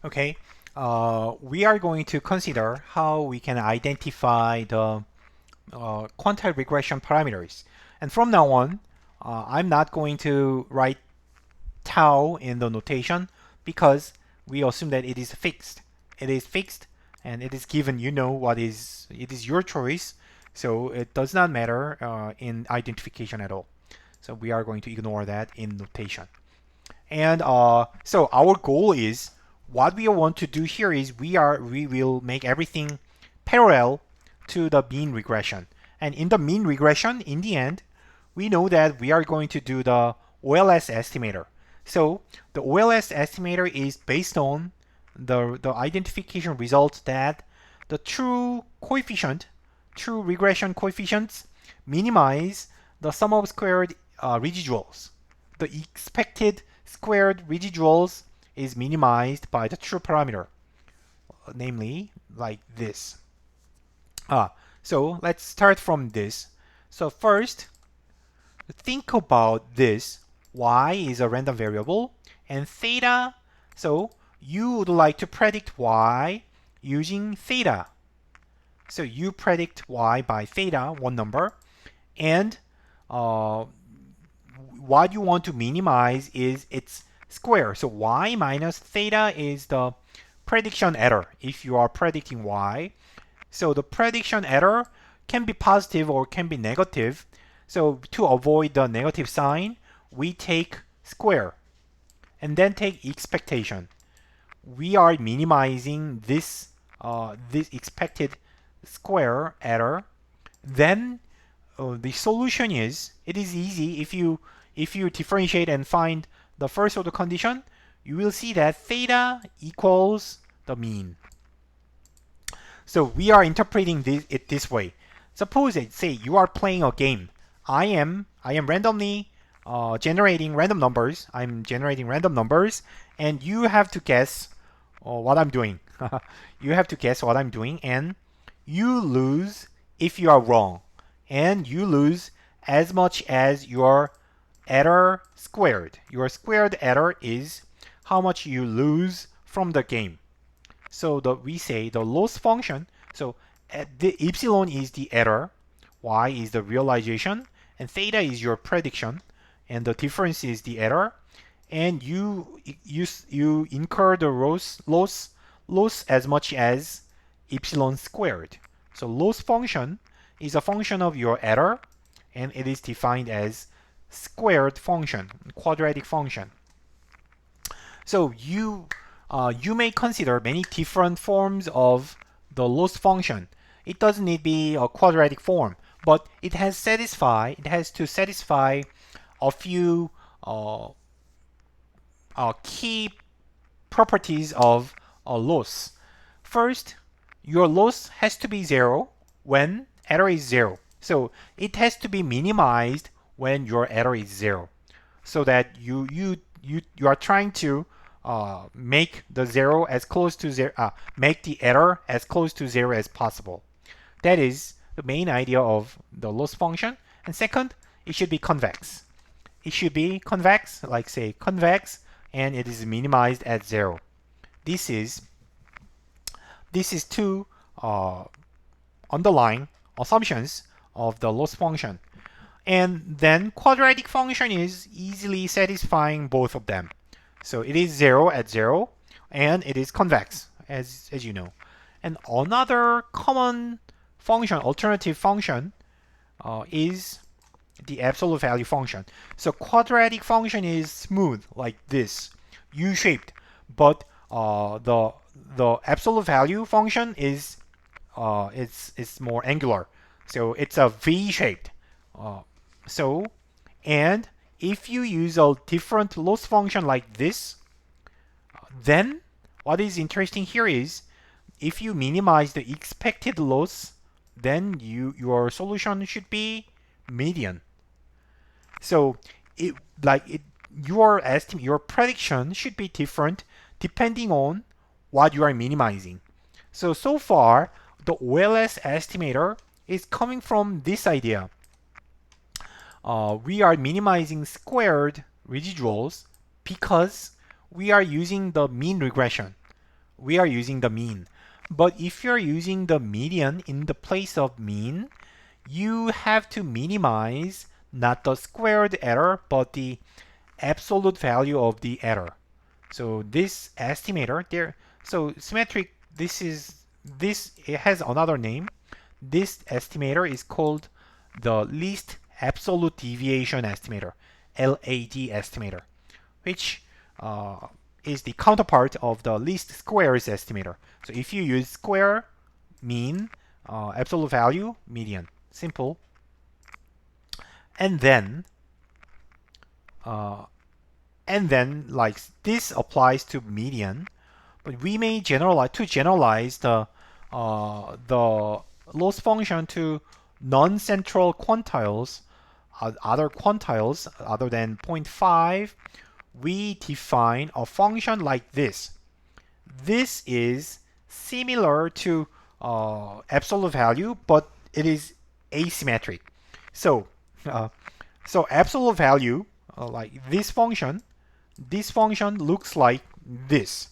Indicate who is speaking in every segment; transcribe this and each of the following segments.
Speaker 1: Okay, we are going to consider how we can identify the quantile regression parameters. And from now on, I'm not going to write tau in the notation because we assume that it is fixed. It is fixed and it is given. You know what is it is your choice, so it does not matter in identification at all. So we are going to ignore that in notation. And so our goal is what we want to do here is we will make everything parallel to the mean regression. And in the mean regression, in the end, we know that we are going to do the OLS estimator. So the OLS estimator is based on the identification results that the true regression coefficients minimize the sum of squared residuals. The expected squared residuals is minimized by the true parameter, namely like this. So let's start from this. So first, think about this. Y is a random variable, and theta. So you would like to predict y using theta. So you predict y by theta, one number, and uh, what you want to minimize is its square. So y minus theta is the prediction error if you are predicting y. So the prediction error can be positive or can be negative. So to avoid the negative sign, we take square and then take expectation. We are minimizing this expected square error. Then the solution is it is easy if you differentiate and find the first order condition, you will see that theta equals the mean. So we are interpreting it this way. Suppose say you are playing a game. I am randomly generating random numbers. I'm generating random numbers, and you have to guess what I'm doing. You have to guess what I'm doing, and you lose if you are wrong, and you lose as much as your error squared. Your squared error is how much you lose from the game. So we say the loss function. So the epsilon is the error, y is the realization, and theta is your prediction, and the difference is the error. And you incur the loss as much as epsilon squared. So loss function is a function of your error, and it is defined as squared function, quadratic function. So you may consider many different forms of the loss function. It doesn't need to be a quadratic form, but it has to satisfy a few key properties of a loss. First, your loss has to be zero when error is zero. So it has to be minimized when your error is zero, so that you are trying to make the zero as close to zero, make the error as close to zero as possible. That is the main idea of the loss function. And second, it should be convex. It should be convex, like say convex, and it is minimized at zero. This is two underlying assumptions of the loss function. And then quadratic function is easily satisfying both of them. So it is 0 at 0, and it is convex, as you know. And another common function, alternative function, is the absolute value function. So quadratic function is smooth, like this, U-shaped, but the absolute value function is it's more angular, so it's a V-shaped. So, and if you use a different loss function like this, then what is interesting here is if you minimize the expected loss, then your solution should be median. So your prediction should be different depending on what you are minimizing. So far, the OLS estimator is coming from this idea. We are minimizing squared residuals because we are using the mean regression. we are using the mean. But if you're using the median in the place of mean, you have to minimize not the squared error, but the absolute value of the error. So this estimator there, so symmetric, it has another name. This estimator is called the least absolute deviation estimator, LAD estimator, which is the counterpart of the least squares estimator. So if you use square, mean, absolute value, median, simple, and then like this applies to median, but we may generalize the loss function to non-central quantiles, other quantiles other than 0.5. We define a function like this. This is similar to absolute value, but it is asymmetric. So, so absolute value, like this function looks like this.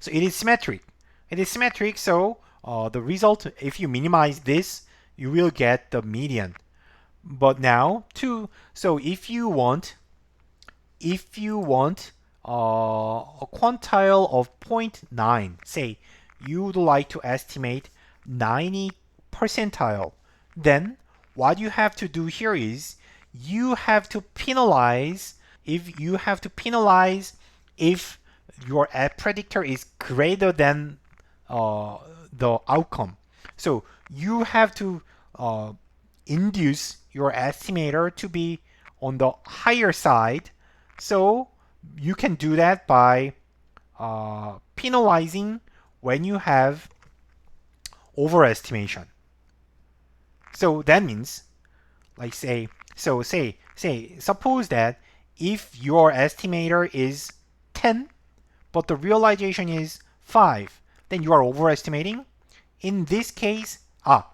Speaker 1: So it is symmetric. It is symmetric, so the result, if you minimize this, you will get the median. But now, so if you want a quantile of 0.9, say you would like to estimate 90 percentile, then what you have to do here is you have to penalize if your predictor is greater than the outcome. So you have to induce your estimator to be on the higher side. So you can do that by penalizing when you have overestimation. So that means, like suppose that if your estimator is 10, but the realization is 5, then you are overestimating. In this case, I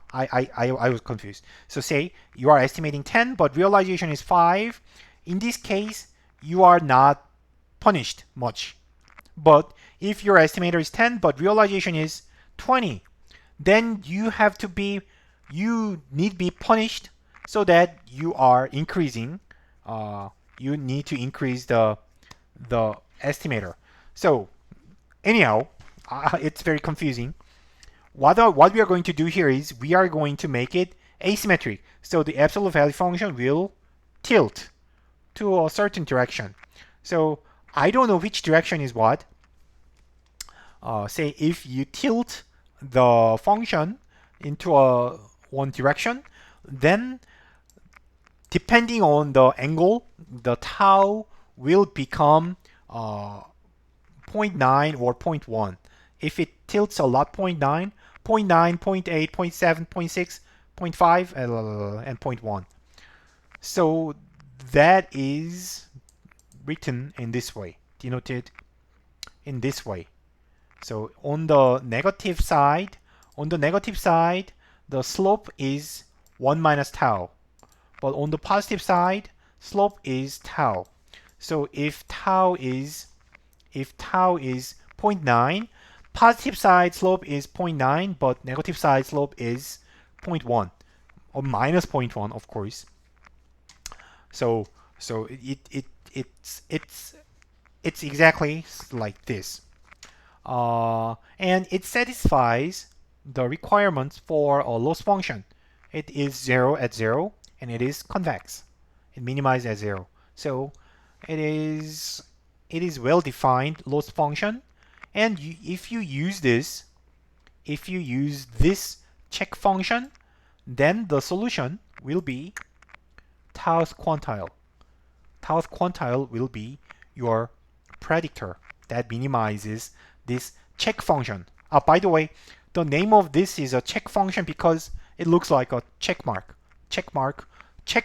Speaker 1: was confused. So say you are estimating 10, but realization is 5. In this case, you are not punished much. But if your estimator is 10, but realization is 20, then you need to be punished so that you are increasing. You need to increase the estimator. So anyhow, it's very confusing. What we are going to do here is we are going to make it asymmetric. So the absolute value function will tilt to a certain direction. So I don't know which direction is what. Say if you tilt the function into one direction, then depending on the angle, the tau will become 0.9 or 0.1. If it tilts a lot, 0.9, 0.9, 0.8, 0.7, 0.6, 0.5, and 0.1. So that is written in this way, denoted in this way. So on the negative side, the slope is 1 minus tau. But on the positive side, slope is tau. So if tau is 0.9, positive side slope is 0.9, but negative side slope is 0.1 or minus 0.1, of course. So it's exactly like this, and it satisfies the requirements for a loss function. It is 0 at 0, and it is convex. It minimizes at 0. So it is well-defined loss function. And if you use this check function, then the solution will be tau's quantile. Tau's quantile will be your predictor that minimizes this check function. By the way, the name of this is a check function because it looks like a check mark. Check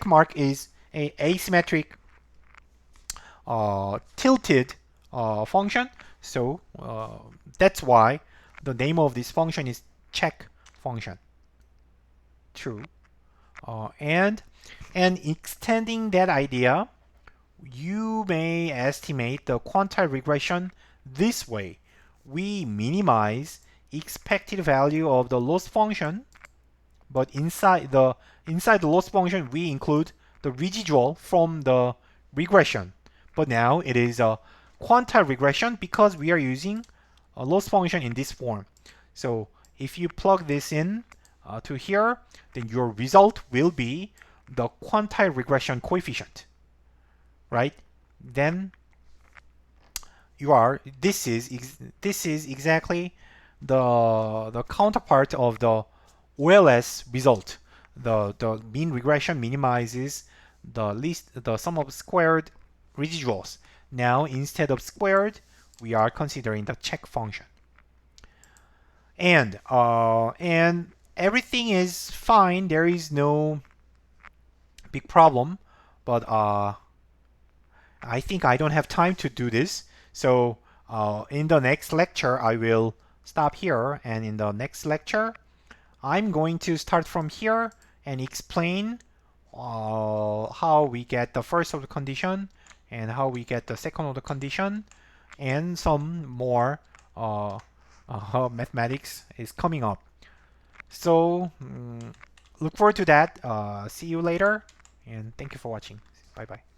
Speaker 1: mark is a asymmetric tilted function. So that's why the name of this function is check function. True. And extending that idea, you may estimate the quantile regression this way. we minimize expected value of the loss function, but inside the loss function we include the residual from the regression. But now it is a quantile regression because we are using a loss function in this form. So if you plug this in to here, then your result will be the quantile regression coefficient, right? Then you are this is exactly the counterpart of the OLS result. The mean regression minimizes the sum of squared residuals. Now instead of squared, we are considering the check function. And everything is fine. There is no big problem, but I think I don't have time to do this. So in the next lecture, I will stop here. And in the next lecture, I'm going to start from here and explain how we get the first order condition and how we get the second order condition, and some more mathematics is coming up. So look forward to that. See you later, and thank you for watching. Bye bye.